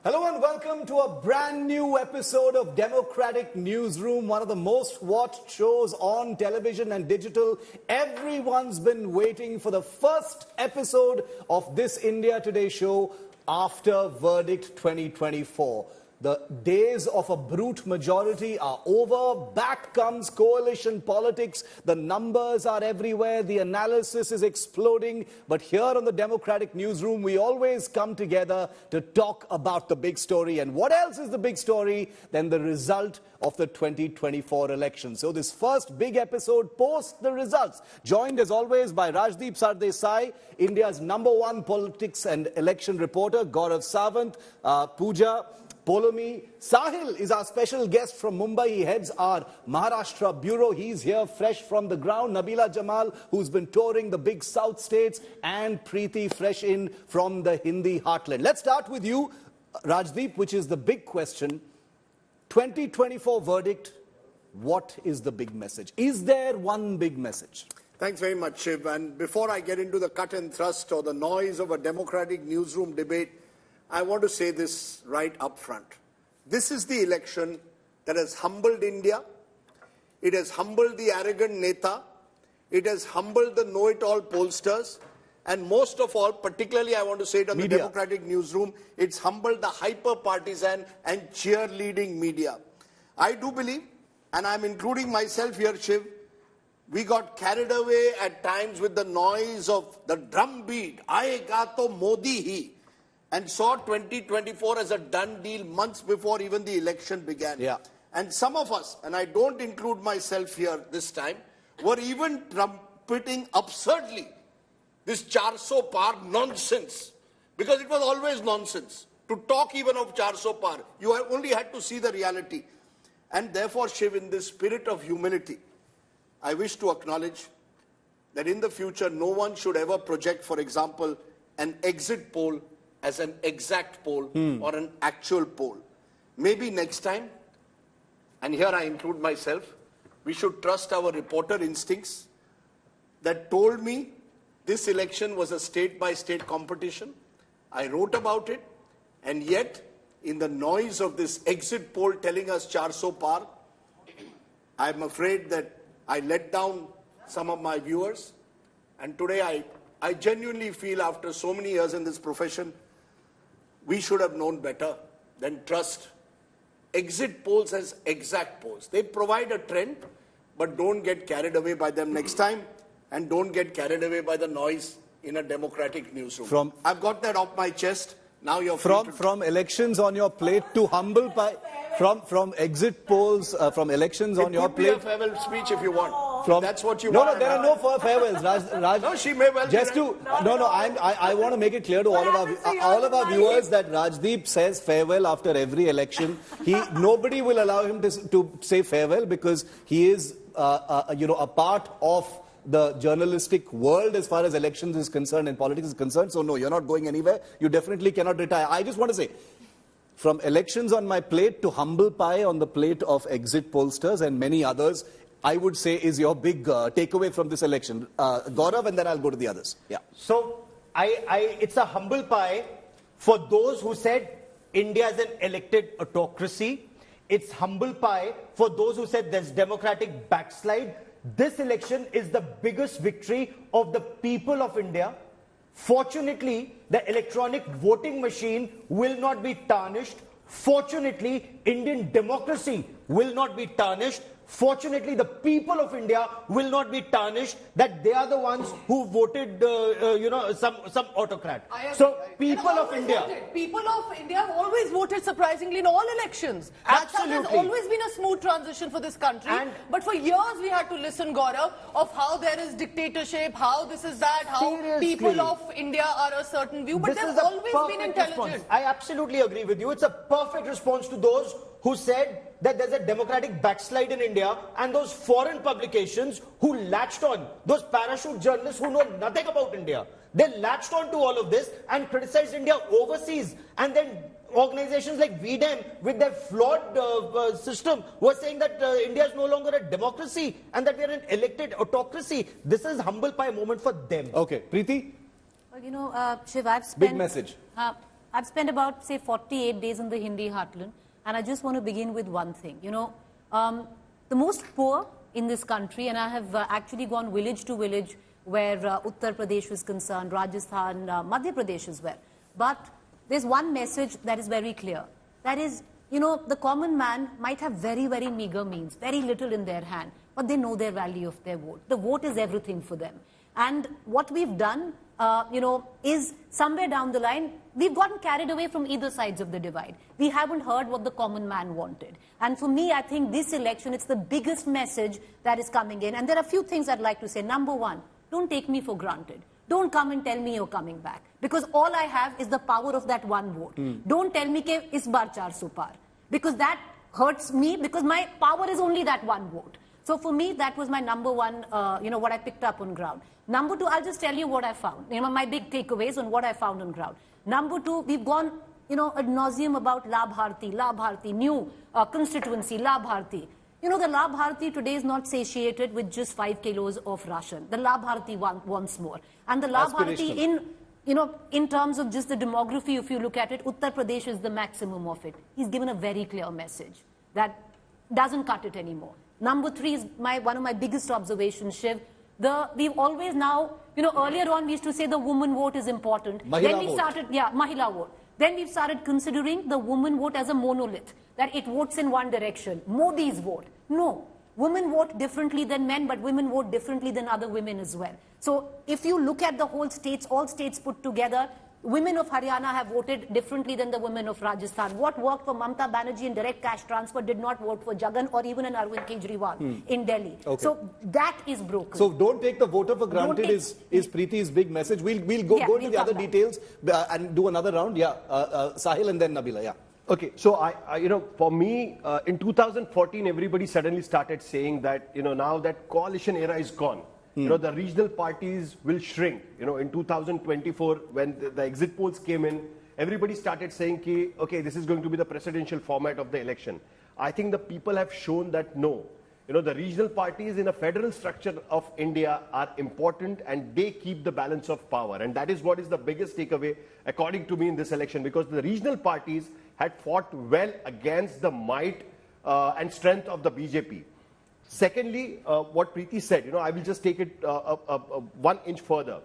Hello and welcome to a brand new episode of Democratic Newsroom, one of the most watched shows on television and digital. Everyone's been waiting for the first episode of this India Today show after Verdict 2024. The days of a brute majority are over. Back comes coalition politics. The numbers are everywhere. The analysis is exploding. But here on the Democratic Newsroom, we always come together to talk about the big story. And what else is the big story than the result of the 2024 election? So this first big episode post the results, joined as always by Rajdeep Sardesai, India's #1 politics and election reporter, Gaurav Sawant, Pooja Polomi. Sahil is our special guest from Mumbai. He heads our Maharashtra bureau. He's here fresh from the ground. Nabila Jamal, who's been touring the big South states, and Preeti fresh in from the Hindi heartland. Let's start with you, Rajdeep, which is the big question. 2024 verdict, what is the big message? Is there one big message? Thanks very much, Shiv. And before I get into the cut and thrust or the noise of a Democratic Newsroom debate, I want to say this right up front. This is the election that has humbled India. It has humbled the arrogant Neta. It has humbled the know-it-all pollsters. And most of all, particularly I want to say it on the Democratic Newsroom, it's humbled the hyper-partisan and cheerleading media. I do believe, and I'm including myself here, Shiv, we got carried away at times with the noise of the drumbeat, Aayega to Modi hi, and saw 2024 as a done deal months before even the election began. Yeah. And some of us, and I don't include myself here this time, were even trumpeting absurdly this 400 par nonsense, because it was always nonsense. To talk even of 400 par, you only had to see the reality. And therefore, Shiv, in this spirit of humility, I wish to acknowledge that in the future, no one should ever project, for example, an exit poll as an exact poll or an actual poll. Maybe next time, and here I include myself, we should trust our reporter instincts that told me this election was a state-by-state competition. I wrote about it, and yet, in the noise of this exit poll telling us 400 par, I'm afraid that I let down some of my viewers. And today, I genuinely feel, after so many years in this profession, we should have known better than trust exit polls as exact polls. They provide a trend, but don't get carried away by them next time, and don't get carried away by the noise in a Democratic Newsroom. I've got that off my chest. Now you're from elections on your plate to humble pie. From exit polls, from elections on your plate. It could be a farewell speech if you want. That's what you want. No, there are no farewells. Raj, no, she may well. Just to I want to make it clear to all of our viewers that Rajdeep says farewell after every election. Nobody will allow him to say farewell because he is a part of the journalistic world as far as elections is concerned and politics is concerned. So no, you're not going anywhere. You definitely cannot retire. I just want to say, from elections on my plate to humble pie on the plate of exit pollsters and many others, I would say is your big takeaway from this election. Gaurav, and then I'll go to the others. Yeah. So, it's a humble pie for those who said India is an elected autocracy. It's humble pie for those who said there's democratic backslide. This election is the biggest victory of the people of India. Fortunately, the electronic voting machine will not be tarnished. Fortunately, Indian democracy will not be tarnished. Fortunately, the people of India will not be tarnished that they are the ones who voted, some autocrat. So, people of India have always voted surprisingly in all elections. Absolutely. That has always been a smooth transition for this country. But for years we had to listen, Gaurav, of how there is dictatorship, how this is that, how people of India are a certain view. But they've always been intelligent. Response. I absolutely agree with you. It's a perfect response to those who said that there's a democratic backslide in India, and those foreign publications who latched on, those parachute journalists who know nothing about India, they latched on to all of this and criticized India overseas. And then organizations like VDEM, with their flawed system, were saying that India is no longer a democracy and that we are an elected autocracy. This is humble pie moment for them. Okay, Preeti? Shiv, I've spent... Big message. I've spent about, say, 48 days in the Hindi heartland, and I just want to begin with one thing. You know, the most poor in this country, and I have actually gone village to village where Uttar Pradesh was concerned, Rajasthan, Madhya Pradesh as well. But there's one message that is very clear. That is, you know, the common man might have very, very meager means, very little in their hand, but they know their value of their vote. The vote is everything for them. And what we've done, you know, is somewhere down the line, we've gotten carried away from either sides of the divide. We haven't heard what the common man wanted. And for me, I think this election, it's the biggest message that is coming in. And there are a few things I'd like to say. Number one, don't take me for granted. Don't come and tell me you're coming back. Because all I have is the power of that one vote. Don't tell me ke is bar 400 par. Because that hurts me, because my power is only that one vote. So for me, that was my number one, you know, what I picked up on ground. Number two, I'll just tell you what I found. You know, my big takeaways on what I found on ground. Number two, we've gone, you know, ad nauseum about La Bharti, new constituency, La Bharti. You know, the La Bharti today is not satiated with just 5 kilos of ration. The La Bharti wants more. And the La Bharti in, you know, in terms of just the demography, if you look at it, Uttar Pradesh is the maximum of it. He's given a very clear message that doesn't cut it anymore. Number three is one of my biggest observations, Shiv. We've always now, you know, earlier on we used to say the woman vote is important. Then we started, Mahila vote. Then we've started considering the woman vote as a monolith, that it votes in one direction. Modi's vote. No. Women vote differently than men, but women vote differently than other women as well. So if you look at the whole states, all states put together, women of Haryana have voted differently than the women of Rajasthan. What worked for Mamata Banerjee in direct cash transfer did not work for Jagan or even an Arvind Kejriwal in Delhi. Okay. So that is broken. So don't take the voter for granted is Preeti's big message. We'll go into the other details and do another round. Sahil and then Nabila. Okay, so I you know, for me, in 2014, everybody suddenly started saying that, you know, now that coalition era is gone. You know, the regional parties will shrink. You know, in 2024, when the exit polls came in, everybody started saying, okay, this is going to be the presidential format of the election. I think the people have shown that no. You know, the regional parties in a federal structure of India are important, and they keep the balance of power. And that is what is the biggest takeaway, according to me, in this election, because the regional parties had fought well against the might and strength of the BJP. Secondly, what Preeti said, you know, I will just take it 1 inch further.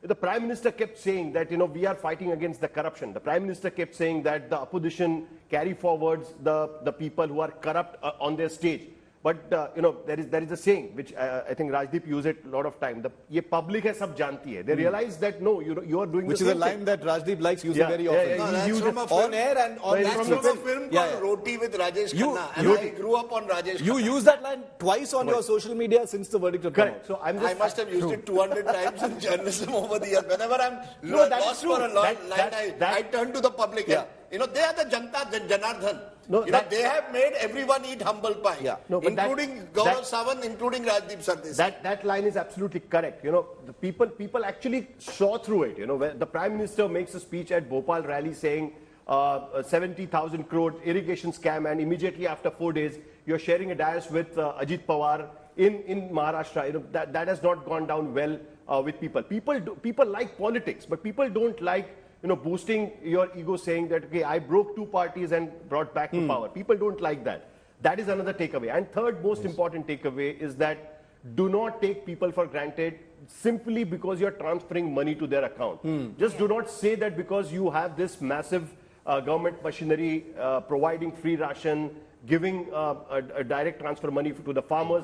The Prime Minister kept saying that, you know, we are fighting against the corruption. The Prime Minister kept saying that the opposition carry forwards the people who are corrupt on their stage. But, you know, there is a saying, which I think Rajdeep used it a lot of time. Ye public hai sab janti hai. They realize that, no, you are doing which the same is a line that Rajdeep likes using very often. No, that's from a film. On air and on that's from a film called Roti with Rajesh Khanna. And I grew up on Rajesh Khanna. You use that line twice on your social media since the verdict had come out. So I must have used it 200 times in journalism over the years. Whenever I'm lost for a line, I turn to the public. And, you know, they are the Janta, the Janardhan. No, you know, they have made everyone eat humble pie, including Gaurav Sawant, including Rajdeep Sardesi. That line is absolutely correct. You know, the people actually saw through it. You know, when the Prime Minister makes a speech at Bhopal rally saying 70,000 crore irrigation scam, and immediately after 4 days, you're sharing a dais with Ajit Pawar in Maharashtra. You know, that has not gone down well with people. People like politics, but people don't like, you know, boosting your ego, saying that, okay, I broke 2 parties and brought back to power. People don't like that. That is another takeaway. And third most important takeaway is that do not take people for granted simply because you're transferring money to their account. Just do not say that because you have this massive government machinery providing free ration, giving a direct transfer money to the farmers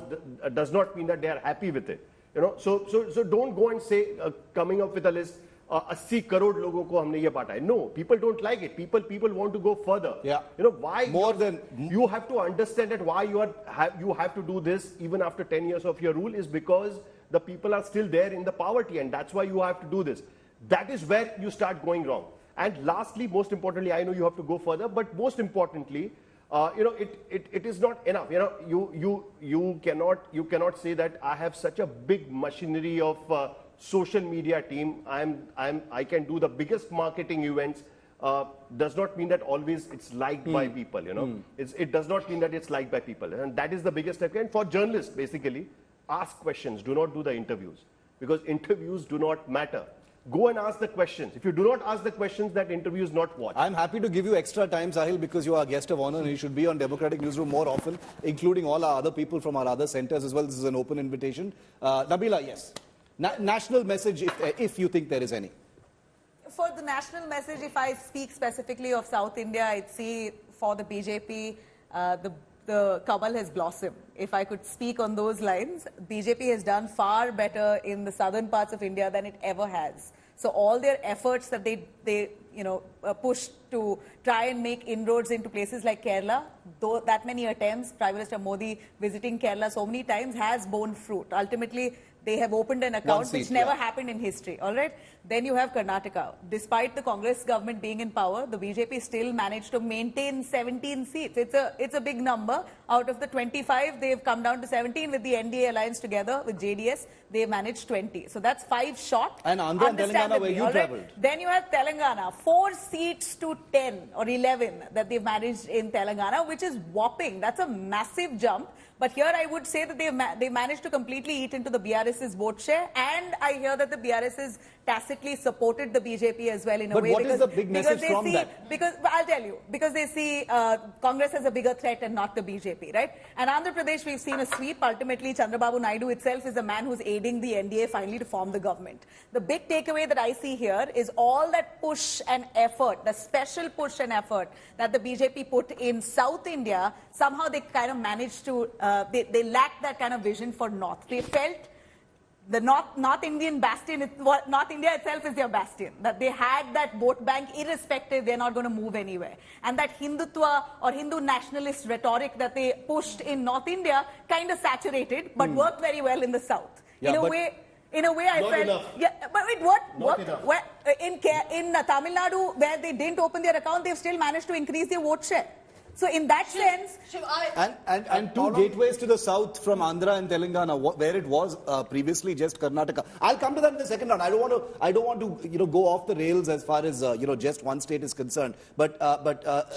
does not mean that they are happy with it. You know, so don't go and say, coming up with a list, 80 crore लोगों को हमने ये बांटा है. No, people don't like it. People want to go further. Yeah. You know why? More than you have to understand that why you have to do this even after 10 years of your rule is because the people are still there in the poverty, and that's why you have to do this. That is where you start going wrong. And lastly, most importantly, I know you have to go further, but most importantly, you know, it is not enough. You know, you cannot say that I have such a big machinery of social media team. I can do the biggest marketing events. Does not mean that always it's liked by people. You know, it does not mean that it's liked by people, and that is the biggest step. And for journalists, basically, ask questions. Do not do the interviews, because interviews do not matter. go and ask the questions. If you do not ask the questions, that interview is not watched. I'm happy to give you extra time, Sahil, because you are a guest of honor and you should be on Democratic Newsroom more often, including all our other people from our other centers as well. This is an open invitation. Nabila, yes. National message, if you think there is any. For the national message, if I speak specifically of South India, I'd say for the BJP, the Kamal has blossomed. If I could speak on those lines, BJP has done far better in the southern parts of India than it ever has. So all their efforts that they push to try and make inroads into places like Kerala, though that many attempts, Prime Minister Modi visiting Kerala so many times has borne fruit. Ultimately, they have opened an account which never happened in history, all right? Then you have Karnataka. Despite the Congress government being in power, the BJP still managed to maintain 17 seats. It's a big number. Out of the 25, they've come down to 17 with the NDA alliance together with JDS. They managed 20. So that's 5 short. And Andhra and Telangana, where you travelled. Then you have Telangana, 4 seats to 10 or 11 that they've managed in Telangana, which is whopping. That's a massive jump. But here I would say that they managed to completely eat into the BRS's vote share, and I hear that the BRS has tacitly supported the BJP as well in a way. But what is the big message from that? Because I'll tell you, because they see Congress as a bigger threat and not the BJP, right? And Andhra Pradesh, we've seen a sweep. Ultimately, Chandrababu Naidu itself is a man who's aiding the NDA finally to form the government. The big takeaway that I see here is all that push and effort, the special push and effort that the BJP put in South India, somehow they kind of managed to, they lacked that kind of vision for North. They felt the North Indian bastion, North India itself is their bastion, that they had that vote bank irrespective, they're not going to move anywhere. And that Hindutva or Hindu nationalist rhetoric that they pushed in North India kind of saturated, but worked very well in the South. Yeah, In a way, I felt. Enough. Yeah, but it worked. Not enough. In Tamil Nadu, where they didn't open their account, they've still managed to increase their vote share. So in that sense, and two gateways to the south from Andhra and Telangana, where it was previously just Karnataka. I'll come to that in the second round. I don't want to go off the rails as far as just one state is concerned. But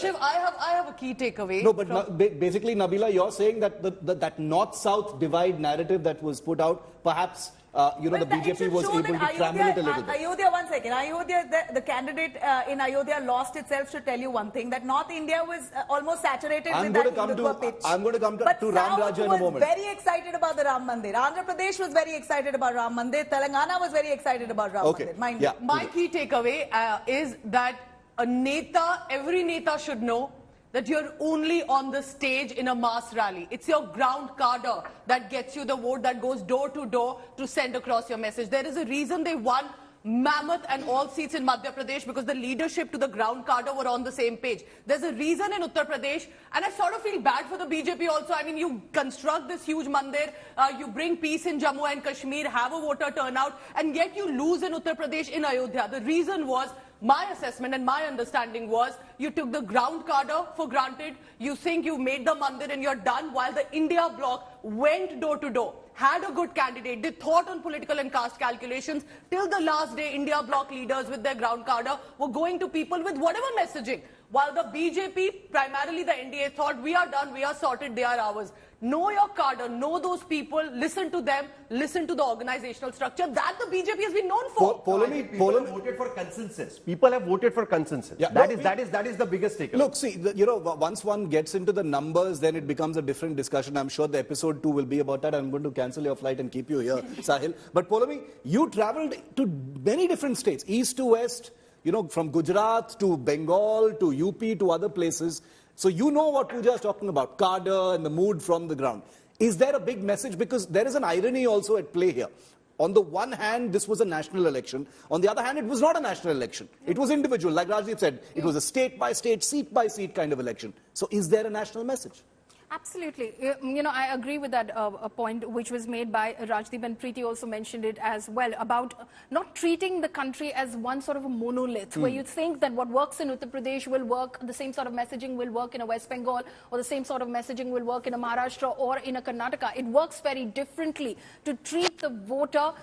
Shiv, I have a key takeaway. No, but basically, Nabila, you're saying that that north-south divide narrative that was put out, perhaps. The BJP was able to trample it a little bit. Ayodhya, one second. Ayodhya, the candidate in Ayodhya lost itself should tell you one thing, that North India was almost saturated with that Hindutva pitch. I'm going to come to Ram Raja in a moment. But South was very excited about the Ram Mandir. Andhra Pradesh was very excited about Ram Mandir. Telangana was very excited about Ram Mandir. My key takeaway is that every neta should know that you're only on the stage in a mass rally. It's your ground cadre that gets you the vote, that goes door to door to send across your message. There is a reason they won mammoth and all seats in Madhya Pradesh, because the leadership to the ground cadre were on the same page. There's a reason in Uttar Pradesh, and I sort of feel bad for the BJP also. I mean, you construct this huge mandir, you bring peace in Jammu and Kashmir, have a voter turnout, and yet you lose in Uttar Pradesh in Ayodhya. The reason was, my assessment and my understanding was, you took the ground cadre for granted, you think you made the mandir and you're done, while the India bloc went door to door, had a good candidate, they thought on political and caste calculations. Till the last day, India bloc leaders with their ground cadre were going to people with whatever messaging, while the BJP, primarily the NDA, thought we are done, we are sorted, they are ours. Know your cadre, know those people, listen to them, listen to the organizational structure that the BJP has been known for. People have voted for consensus. People have voted for consensus. Yeah, that is the biggest takeaway. Look, see, once one gets into the numbers, then it becomes a different discussion. I'm sure the episode 2 will be about that. I'm going to cancel your flight and keep you here, Sahil. But Poulomi, you traveled to many different states, east to west, from Gujarat to Bengal to UP to other places. So you know what Pooja is talking about, cadre and the mood from the ground. Is there a big message? Because there is an irony also at play here. On the one hand, this was a national election. On the other hand, it was not a national election. It was individual. Like Rajdeep said, it was a state-by-state, seat-by-seat kind of election. So is there a national message? Absolutely. I agree with that point which was made by Rajdeep, and Preeti also mentioned it as well, about not treating the country as one sort of a monolith, where you think that what works in Uttar Pradesh will work, the same sort of messaging will work in a West Bengal, or the same sort of messaging will work in a Maharashtra or in a Karnataka. It works very differently to treat the voter.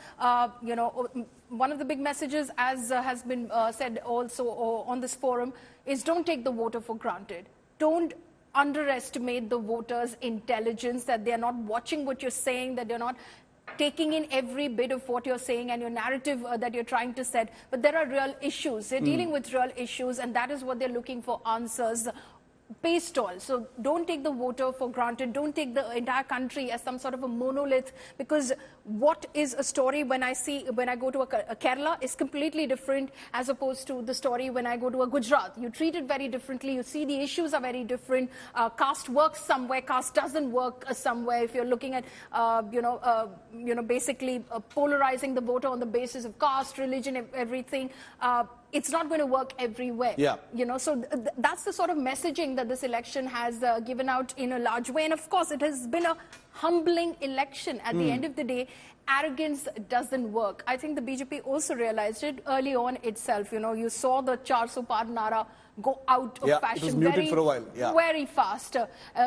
One of the big messages, as has been said also on this forum, is don't take the voter for granted. Don't underestimate the voters' intelligence, that they're not watching what you're saying, that they're not taking in every bit of what you're saying and your narrative that you're trying to set, but there are real issues. They're dealing with real issues, and that is what they're looking for answers based on. So don't take the voter for granted. Don't take the entire country as some sort of a monolith, because what is a story when I go to a Kerala is completely different as opposed to the story when I go to a Gujarat. You treat it very differently. You see the issues are very different. Caste works somewhere, caste doesn't work somewhere. If you're looking at basically polarizing the voter on the basis of caste, religion, everything, it's not going to work everywhere. Yeah. So that's the sort of messaging that this election has given out in a large way. And of course, it has been a humbling election. At the end of the day, arrogance doesn't work. I think the BJP also realized it early on itself. You saw the 400 par nara go out of fashion it was muted for a while. Very fast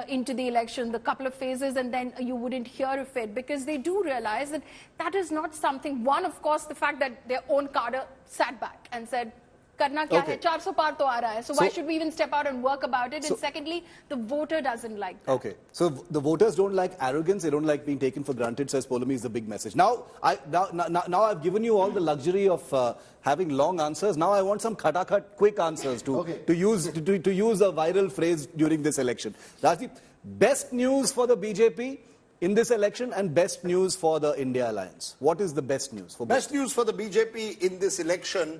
into the election, the couple of phases, and then you wouldn't hear of it, because they do realize that that is not something. One, of course, the fact that their own cadre sat back and said, Karna kya hai? 400 par to aa raha hai. So why should we even step out and work about it? And secondly, the voter doesn't like that. Okay. So the voters don't like arrogance. They don't like being taken for granted, says Poulomi, is the big message. Now I've given you all the luxury of having long answers. Now I want some khatakhat quick answers to use a viral phrase during this election. Rajdeep, best news for the BJP in this election and best news for the India Alliance. What is the best news for best news for the BJP in this election?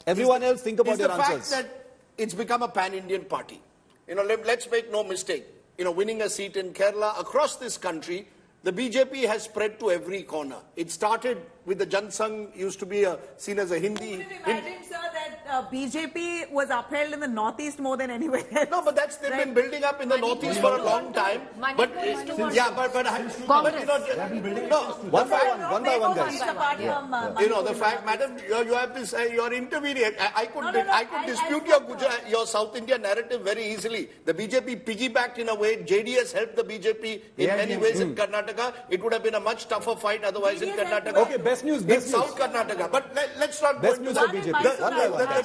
Everyone else, think about your answers. Is the fact that it's become a pan-Indian party. Let's make no mistake. Winning a seat in Kerala, across this country, the BJP has spread to every corner. It started with the Jansangh, used to be seen as a Hindi. You can imagine, sir, that BJP was upheld in the Northeast more than anywhere else. No, but they've been building up in the Northeast for a long time. One by one, guys. The fact, madam, you have this, you're intervening. I could dispute your South India narrative very easily. The BJP piggybacked in a way. JDS helped the BJP in many ways in Karnataka. It would have been a much tougher fight otherwise in Karnataka. Okay, best news. In South Karnataka. But let's not go into that. BJP.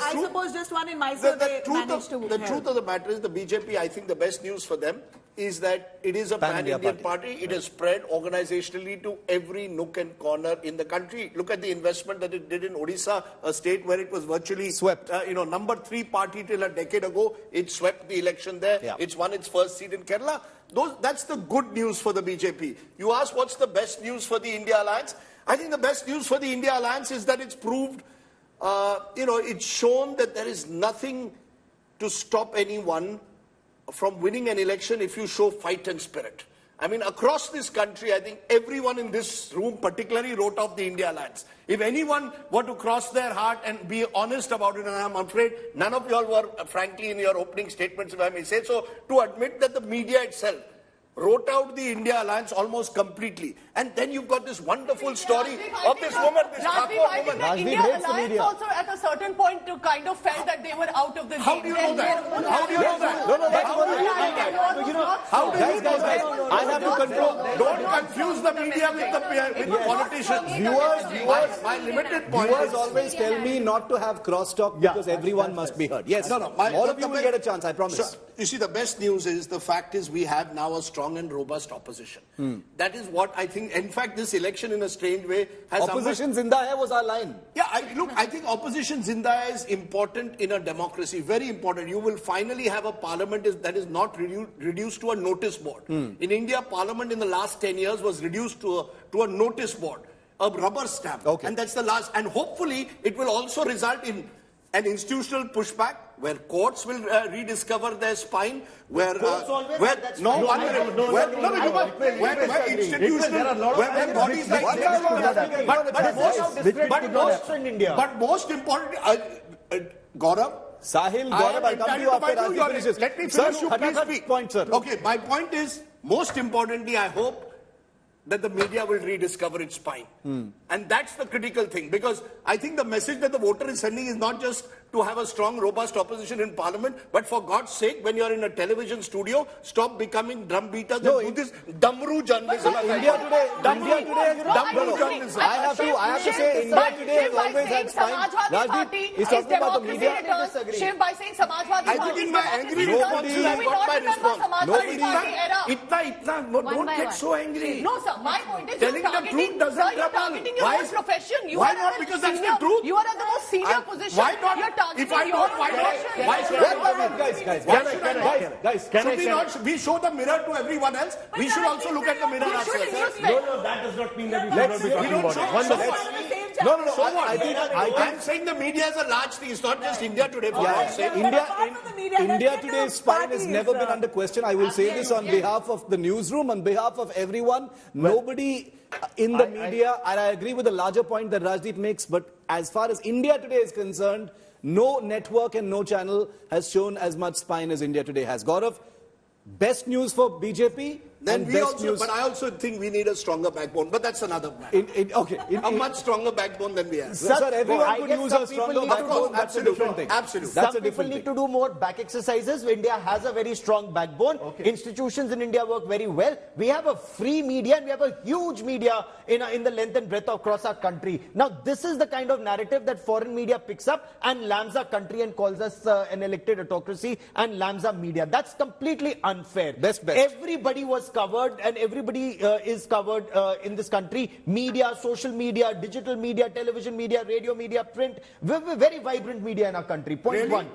I suppose just one in Mysore the truth of the matter is the BJP, I think the best news for them is that it is a pan-Indian party. It has spread organizationally to every nook and corner in the country. Look at the investment that it did in Odisha, a state where it was virtually swept. Number 3 party till a decade ago. It swept the election there. Yeah. It's won its first seat in Kerala. That's the good news for the BJP. You ask what's the best news for the India Alliance? I think the best news for the India Alliance is that it's proved, it's shown that there is nothing to stop anyone from winning an election if you show fight and spirit. I mean, across this country, I think everyone in this room particularly wrote off the India Alliance. If anyone were to cross their heart and be honest about it, and I'm afraid none of you all were, frankly, in your opening statements, if I may say so, to admit that the media itself wrote out the India Alliance almost completely. And then you've got this wonderful story of this woman, this Kapoor woman. The India Alliance also at a certain point kind of felt that they were out of the game. How do you know that? How do you know that? How do you know that? I have to control. Don't confuse the media with the politicians. My limited point viewers always tell me not to have crosstalk because everyone must be heard. Yes, all of you will get a chance, I promise. You see, the best news is, the fact is we have now a strong and robust opposition. That is what I think. In fact, this election in a strange way has... Opposition Zinda Hai was our line. Yeah, I think opposition Zinda Hai is important in a democracy. Very important. You will finally have a parliament that is not reduced to a notice board. In India, parliament in the last 10 years was reduced to a notice board, a rubber stamp. Okay. And that's the last. And hopefully, it will also result in an institutional pushback where courts will rediscover their spine, where institutional, where bodies like but most importantly, Gaurav, I'll come to you after Rajdeep finishes. Let me finish, you please speak. Point, sir. Okay, my point is, most importantly, I hope that the media will rediscover its spine. And that's the critical thing, because I think the message that the voter is sending is not just to have a strong, robust opposition in parliament, but for God's sake, when you're in a television studio, stop becoming drum beaters and do this Damru journalism. India today, Damru journalism. I have to say, India today has always had spine. Rajdeep is talking about the media. Shiv, by saying Samajwadi I think in my angry response, I got my response. Don't get so angry. No, sir. sir. My point is Telling the truth doesn't you're trouble. targeting your own profession. Why not? Because that's the truth. You are at the most senior position. Why not? You're targeting If I your don't, own why not? profession. Why should Guys, we show the mirror to everyone else? We should also look at the mirror ourselves. No, that does not mean that we should not be We talking don't about show. it. One So minute. what? No, So what? I think I'm saying the media is a large thing. It's not just India Today. For God's sake. India Today's spine has never been under question. I will say this on behalf of the newsroom, on behalf of everyone. Nobody in the media, and I agree with the larger point that Rajdeep makes, but as far as India Today is concerned, no network and no channel has shown as much spine as India Today has. Gaurav, best news for BJP? Then and we best also, news... but I also think we need a stronger backbone. But that's another matter. A much stronger backbone than we have. Sir, everyone could use a stronger backbone. That's a different thing. Absolutely. That's a Some people different need thing. to do more back exercises. India has a very strong backbone. Institutions in India work very well. We have a free media and we have a huge media in the length and breadth across our country. Now, this is the kind of narrative that foreign media picks up and lambs our country and calls us an elected autocracy and lambs our media. That's completely unfair. Best. Everybody was covered and everybody is covered in this country. Media, social media, digital media, television media, radio media, print. We're very vibrant media in our country. Point one.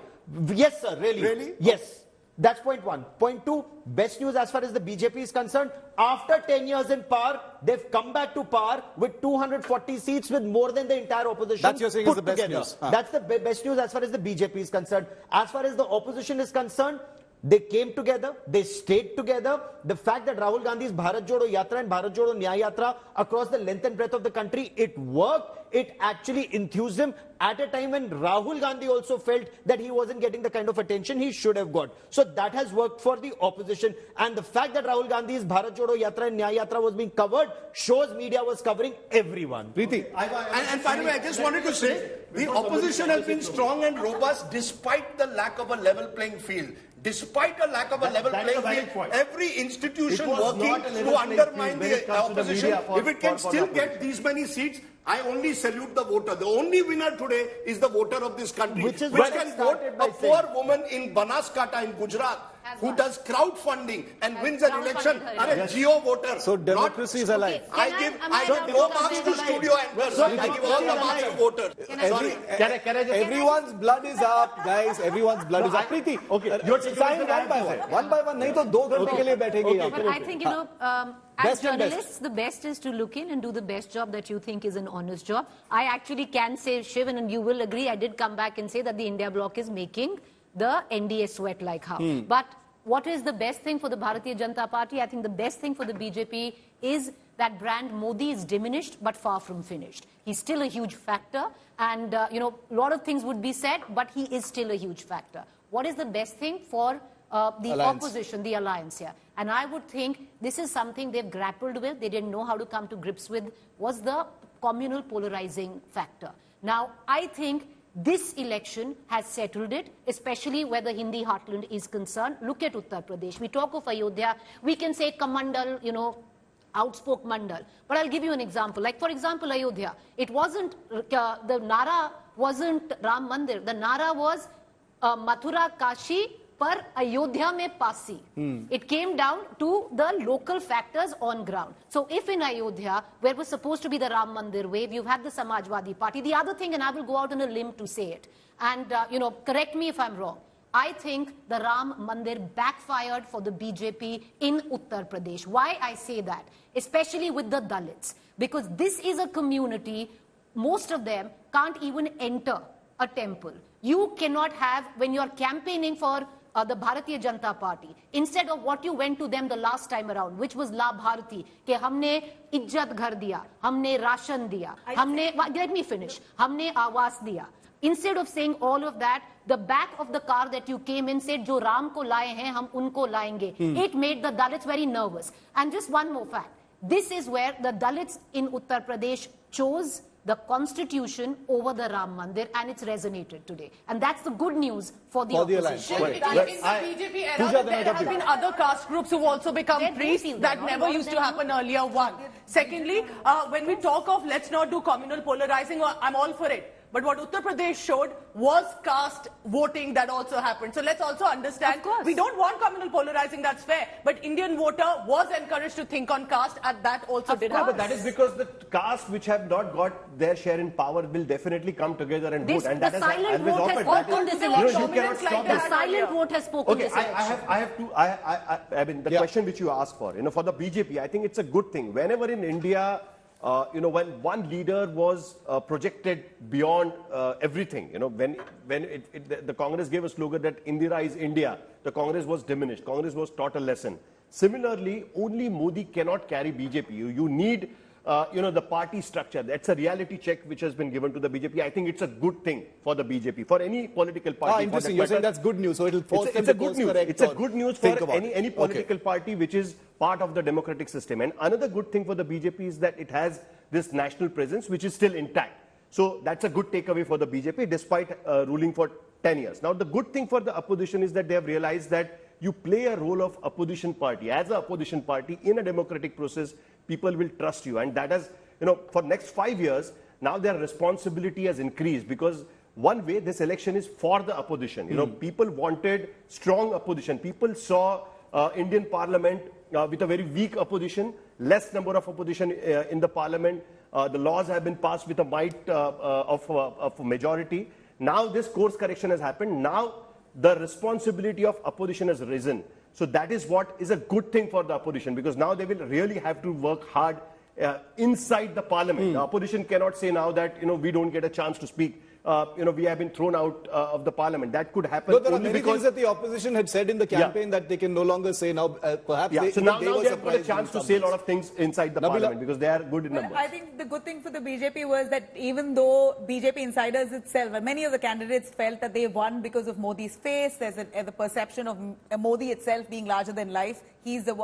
Yes, sir. Really? Yes. That's point one. Point two, best news as far as the BJP is concerned. After 10 years in power, they've come back to power with 240 seats with more than the entire opposition. That's you're saying is put the best together. news. That's the best news as far as the BJP is concerned. As far as the opposition is concerned, they came together, they stayed together. The fact that Rahul Gandhi's Bharat Jodo Yatra and Bharat Jodo Nyaya Yatra across the length and breadth of the country, it worked. It actually enthused him at a time when Rahul Gandhi also felt that he wasn't getting the kind of attention he should have got. So that has worked for the opposition. And the fact that Rahul Gandhi's Bharat Jodo Yatra and Nyaya Yatra was being covered shows media was covering everyone. Preeti. And by the way, I just wanted to say, the opposition has been strong and robust despite the lack of a level playing field. Despite a lack of a level playing field, every institution working to undermine the opposition, if it can still get these many seats, I only salute the voter. The only winner today is the voter of this country, which can vote a poor woman in Banaskantha in Gujarat who does crowdfunding and wins an election are a geo voter. So democracy is alive. I give no marks to studio anchors. I give all the marks to voters. Everyone's blood is up, guys. Everyone's blood is up. Preeti, you're saying one by one. One by one, नहीं तो 2 घंटे के लिए बैठेंगे. But I think, as journalists, the best is to look in and do the best job that you think is an honest job. I actually can say, Shivan, and you will agree, I did come back and say that the India bloc is making the NDA sweat like how. But what is the best thing for the Bharatiya Janata Party? I think the best thing for the BJP is that brand Modi is diminished but far from finished. He's still a huge factor and, a lot of things would be said, but he is still a huge factor. What is the best thing for the opposition, the alliance here? And I would think this is something they've grappled with, they didn't know how to come to grips with, was the communal polarizing factor. Now, I think this election has settled it, especially where the Hindi heartland is concerned. Look at Uttar Pradesh. We talk of Ayodhya, we can say Kamandal, outspoke Mandal. But I'll give you an example. Like, for example, Ayodhya. It wasn't, the Nara wasn't Ram Mandir. The Nara was Mathura Kashi par Ayodhya mein Pasi. It came down to the local factors on ground. So if in Ayodhya, where was supposed to be the Ram Mandir wave, you've had the Samajwadi Party. The other thing, and I will go out on a limb to say it, and correct me if I'm wrong, I think the Ram Mandir backfired for the BJP in Uttar Pradesh. Why I say that? Especially with the Dalits. Because this is a community, most of them can't even enter a temple. You cannot have, when you're campaigning for the Bharatiya Janata Party, instead of what you went to them the last time around, which was La Bharati, ke humne ijjat ghar diya, humne ration diya, let me finish, humne awas diya. Instead of saying all of that, the back of the car that you came in said, Jo Ram ko laaye hain, hum unko laayenge. It made the Dalits very nervous. And just one more fact. This is where the Dalits in Uttar Pradesh chose the constitution over the Ram Mandir, and it's resonated today. And that's the good news for the opposition. In the BJP era, there have been other caste groups who've also become priests. That never used to happen earlier, one. Secondly, when we talk of let's not do communal polarizing, I'm all for it. But what Uttar Pradesh showed was caste voting that also happened. So let's also understand, we don't want communal polarizing, that's fair. But Indian voter was encouraged to think on caste, and that also did happen. But that is because the caste which have not got their share in power will definitely come together and vote. And the silent vote has spoken this election. The silent vote has spoken this election. I mean, the question which you asked for, for the BJP, I think it's a good thing. Whenever in India, when one leader was projected beyond everything, when the Congress gave a slogan that Indira is India, the Congress was diminished. Congress was taught a lesson. Similarly, only Modi cannot carry BJP. You need the party structure. That's a reality check which has been given to the BJP. I think it's a good thing for the BJP, for any political party. Interesting. You're saying that's good news. So it'll force them to course correct. It's a good news for any political party which is part of the democratic system. And another good thing for the BJP is that it has this national presence which is still intact. So that's a good takeaway for the BJP despite ruling for 10 years. Now the good thing for the opposition is that they have realized that you play a role of opposition party. As an opposition party in a democratic process, people will trust you. And that has, for next 5 years, now their responsibility has increased because one way this election is for the opposition. People wanted strong opposition. People saw Indian parliament with a very weak opposition, less number of opposition in the parliament. The laws have been passed with a might of majority. Now this course correction has happened. Now the responsibility of opposition has risen. So that is what is a good thing for the opposition because now they will really have to work hard inside the parliament. The opposition cannot say now that, we don't get a chance to speak. We have been thrown out of the parliament. That could happen. No, there are many things that the opposition had said in the campaign that they can no longer say now. Perhaps now they have got a chance to say a lot of things inside the parliament because they are good in numbers. I think the good thing for the BJP was that even though BJP insiders itself, many of the candidates felt that they won because of Modi's face. There's the perception of Modi itself being larger than life.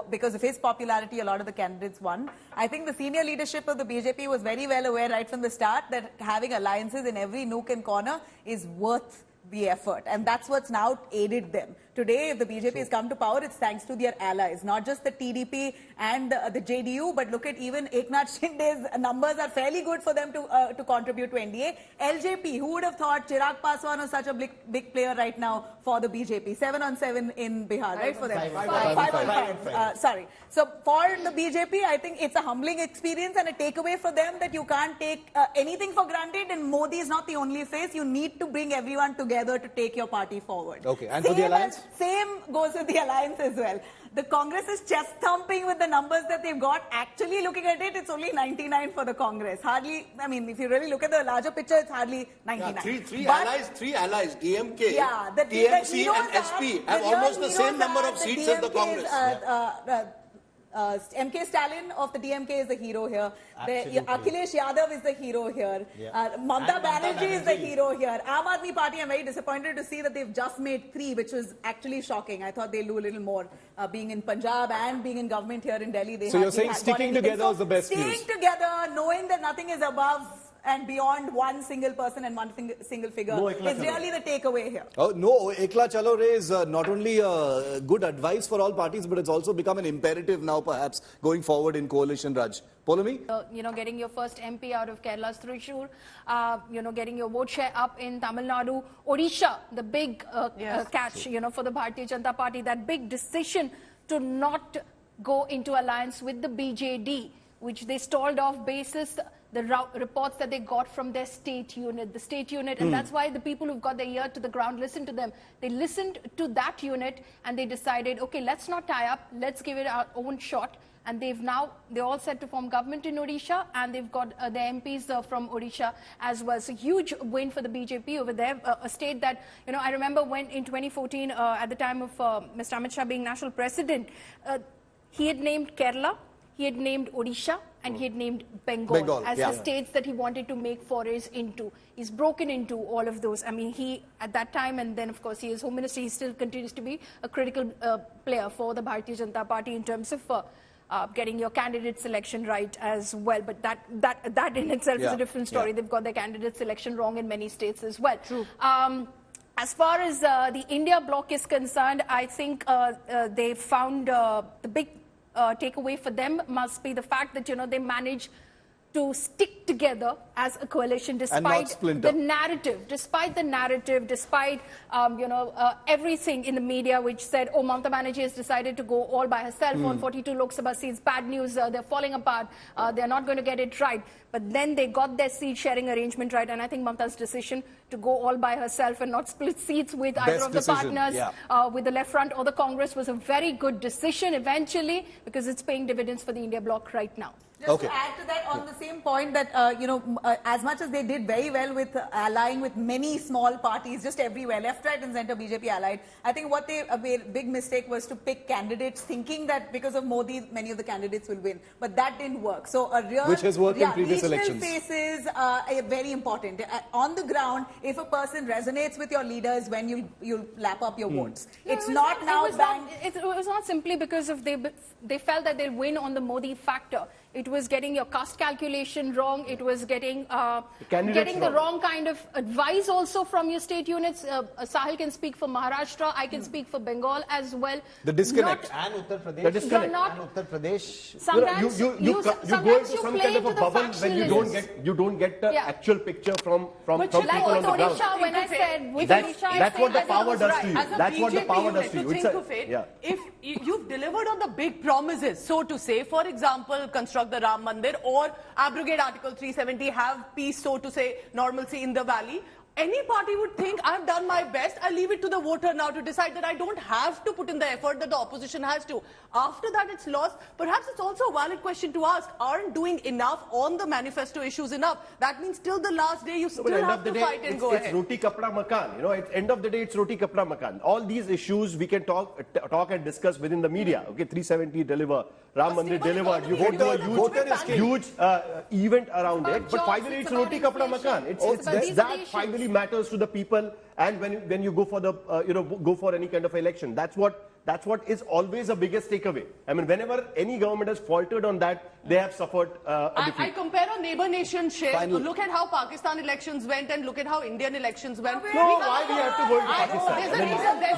Because of his popularity, a lot of the candidates won. I think the senior leadership of the BJP was very well aware right from the start that having alliances in every nook and corner is worth the effort. And that's what's now aided them. Today, if the BJP has come to power, it's thanks to their allies, not just the TDP and the JDU, but look at even Eknath Shinde's numbers are fairly good for them to contribute to NDA. LJP, who would have thought Chirag Paswan was such a big player right now for the BJP? 7 on 7 in Bihar, right? For them. 5 on 5. Sorry. So for the BJP, I think it's a humbling experience and a takeaway for them that you can't take anything for granted, and Modi is not the only face. You need to bring everyone together to take your party forward. Okay, and for the alliance? Same goes with the alliance as well. The Congress is chest thumping with the numbers that they've got. Actually, looking at it, it's only 99 for the Congress. Hardly, if you really look at the larger picture, it's hardly 99. Yeah, three allies, DMK, TMC and SP have almost the same number of seats as the Congress. MK Stalin of the DMK is the hero here. Akhilesh Yadav is the hero here. Mamata Banerjee is the hero here. Aam Aadmi Party, I'm very disappointed to see that they've just made 3, which was actually shocking. I thought they'll do a little more. Being in Punjab and being in government here in Delhi. So you're saying sticking together is the best news? Sticking together, knowing that nothing is above and beyond one single person and one single figure is really the takeaway here. Oh, no, Ekla Chalo Re is not only good advice for all parties, but it's also become an imperative now, perhaps, going forward in coalition, Raj. Polomi? Getting your first MP out of Kerala's Thrissur, getting your vote share up in Tamil Nadu, Odisha, the big catch, for the Bharatiya Janata Party, that big decision to not go into alliance with the BJD, which they stalled off basis the reports that they got from their state unit, and that's why the people who've got their ear to the ground listen to them. They listened to that unit and they decided, okay, let's not tie up, let's give it our own shot. And they're all set to form government in Odisha, and they've got their MPs from Odisha as well. It's a huge win for the BJP over there, a state that, I remember when in 2014, at the time of Mr. Amit Shah being national president, he had named Kerala, he had named Odisha, and he had named Bengal as the states that he wanted to make forays into. He's broken into all of those. He, at that time, and then, of course, he is Home Minister, he still continues to be a critical player for the Bharatiya Janata Party in terms of getting your candidate selection right as well. But that in itself is a different story. They've got their candidate selection wrong in many states as well. True. As far as the India bloc is concerned, I think they found the big takeaway for them must be the fact that, they manage to stick together as a coalition despite the narrative, despite everything in the media which said, oh, Mamata Banerjee has decided to go all by herself on 42 Lok Sabha seats. Bad news, they're falling apart. They're not going to get it right. But then they got their seat sharing arrangement right. And I think Mamata's decision to go all by herself and not split seats with either of the partners, with the left front or the Congress, was a very good decision eventually, because it's paying dividends for the India bloc right now. Just to add to that, on the same point that, as much as they did very well with allying with many small parties, just everywhere, left, right and center, BJP allied, I think what a big mistake was to pick candidates thinking that because of Modi, many of the candidates will win. But that didn't work. So a real... Which has worked in previous elections. Faces are very important. On the ground, if a person resonates with your leaders, when you'll lap up your votes. No, it's not now... It was not simply because of they felt that they'll win on the Modi factor. It was getting your caste calculation wrong. It was getting the wrong kind of advice also from your state units. Sahil can speak for Maharashtra. I can speak for Bengal as well. The disconnect. And Uttar Pradesh. The disconnect. And Uttar Pradesh. Sometimes you go into some kind of a bubble when you don't get the actual picture from people on the ground. When I said, that's what the power does to you. That's what the power does to you. If you've delivered on the big promises, so to say, for example, construct the Ram Mandir or abrogate Article 370, have peace, so to say, normalcy in the valley, any party would think, I've done my best, I'll leave it to the voter now to decide that I don't have to put in the effort that the opposition has to. After that, it's lost. Perhaps it's also a valid question to ask, aren't doing enough on the manifesto issues enough? That means till the last day, you still have to fight and go ahead. It's roti kapda makan. At the end of the day, it's roti kapda makan. All these issues we can talk and discuss within the media. Okay, 370 deliver, Ram Mandir delivered. You can do a huge event around it. But finally, it's roti kapda makan. It's that finally matters to the people, and when you go for the go for any kind of election, that's what is always the biggest takeaway. I mean, whenever any government has faltered on that, they have suffered a defeat. I compare a neighbor nation share. Look at how Pakistan elections went and look at how Indian elections went. No, why we have to go into Pakistan?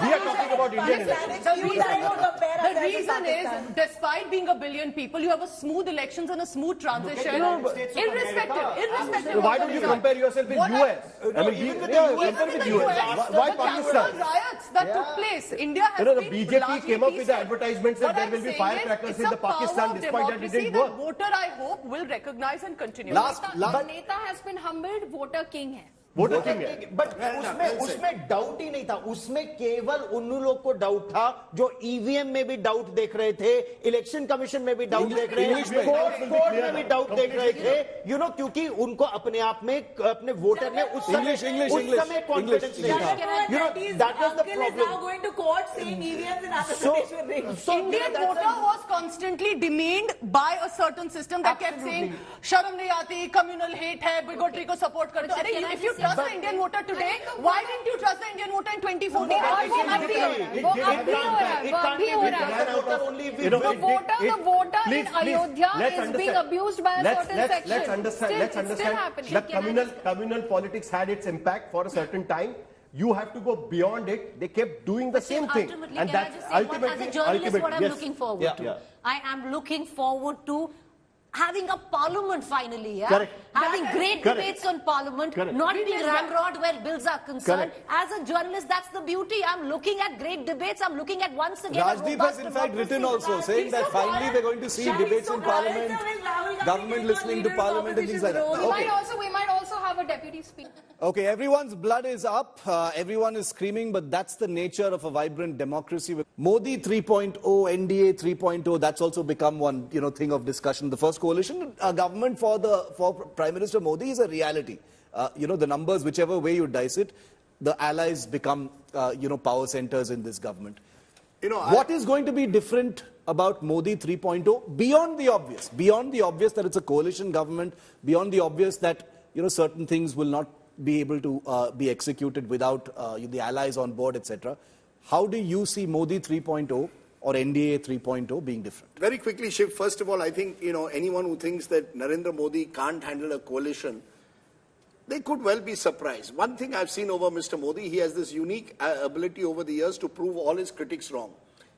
We are talking about Indian elections. The reason is, despite being a billion people, you have a smooth elections and a smooth transition. Irrespective. Why don't you compare yourself with US? I mean, even with the US. Why Pakistan? Riots that took place. India has the BJP came up with the advertisements that there will be firecrackers in the Pakistan, despite that it didn't work. Voter, I hope, will recognize and continue. Neta has been humbled, voter king hai. Voter king है, but उसमें doubt ही नहीं था. उसमें केवल उन लोग को doubt था जो ईवीएम में भी डाउट देख रहे थे, इलेक्शन कमीशन में भी डाउट देख रहे थे, कोर्ट में भी डाउट देख रहे थे, क्योंकि उनको अपने आप में अपने वोटर ने उस समय कॉन्फिडेंस नहीं था. That was the problem. Now going to court saying EVMs in Andhra Pradesh were rigged. Indian voter was constantly demeaned by a certain system that kept saying, "Sharam nahi aati, communal hate hai, bigotry ko support karte." If you trust the Indian voter today, why didn't you trust the Indian voter in 2014? The voter in Ayodhya is being abused by a certain section. Let's understand that communal politics had its impact for a certain time. You have to go beyond it. They kept doing the same thing. And that's ultimately, as a journalist, what I'm looking forward to. I am looking forward to having a parliament finally, having great debates on parliament, not being ramrod where bills are concerned. As a journalist, that's the beauty. I'm looking at great debates. I'm looking at once again. Rajdeep has in fact written also saying that finally we're going to see debates in parliament, government listening to parliament and things like that. We might also have a deputy speaker. Okay, everyone's blood is up, everyone is screaming, but that's the nature of a vibrant democracy. With Modi 3.0, NDA 3.0, that's also become one thing of discussion. The first coalition government for Prime Minister Modi is a reality. The numbers, whichever way you dice it, the allies become power centers in this government. What is going to be different about Modi 3.0 beyond the obvious that it's a coalition government, beyond the obvious that certain things will not be able to be executed without the allies on board, etc. How do you see Modi 3.0 or NDA 3.0 being different? Very quickly, Shiv, first of all, I think anyone who thinks that Narendra Modi can't handle a coalition, they could well be surprised. One thing I've seen over Mr. Modi, he has this unique ability over the years to prove all his critics wrong.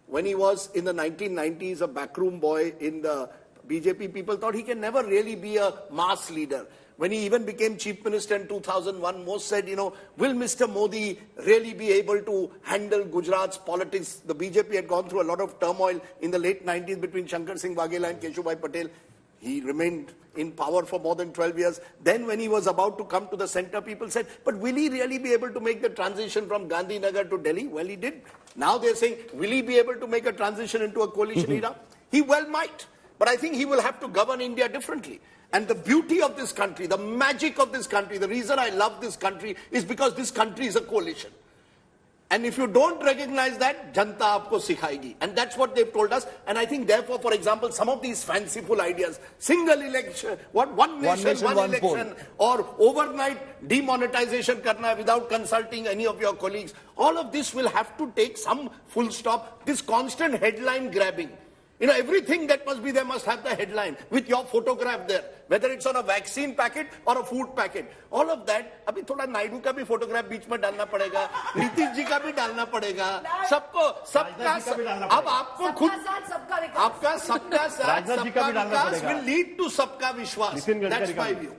When he was in the 1990s a backroom boy in the BJP people thought he can never really be a mass leader. When he even became chief minister in 2001, most said, will Mr. Modi really be able to handle Gujarat's politics? The BJP had gone through a lot of turmoil in the late 90s between Shankar Singh Waghela and Keshubhai Patel. He remained in power for more than 12 years. Then when he was about to come to the center, people said, but will he really be able to make the transition from Gandhinagar to Delhi? Well, he did. Now they're saying, will he be able to make a transition into a coalition era? He well might. But I think he will have to govern India differently. And the beauty of this country, the magic of this country, the reason I love this country is because this country is a coalition. And if you don't recognize that, Janta aapko sikhayegi. And that's what they've told us. And I think therefore, for example, some of these fanciful ideas, single election, one nation, one election, or overnight demonetization karna without consulting any of your colleagues, all of this will have to take some full stop. This constant headline grabbing. Everything that must be there must have the headline with your photograph there, whether it's on a vaccine packet or a food packet. All of that, abhi thoda Naidu ka bhi photograph beech mein dalna padega, Nitish ji ka bhi dalna padega, sabka, ab aapko khud, aapka sabka saath, sabka vikas will lead to sabka vishwas. That's my view.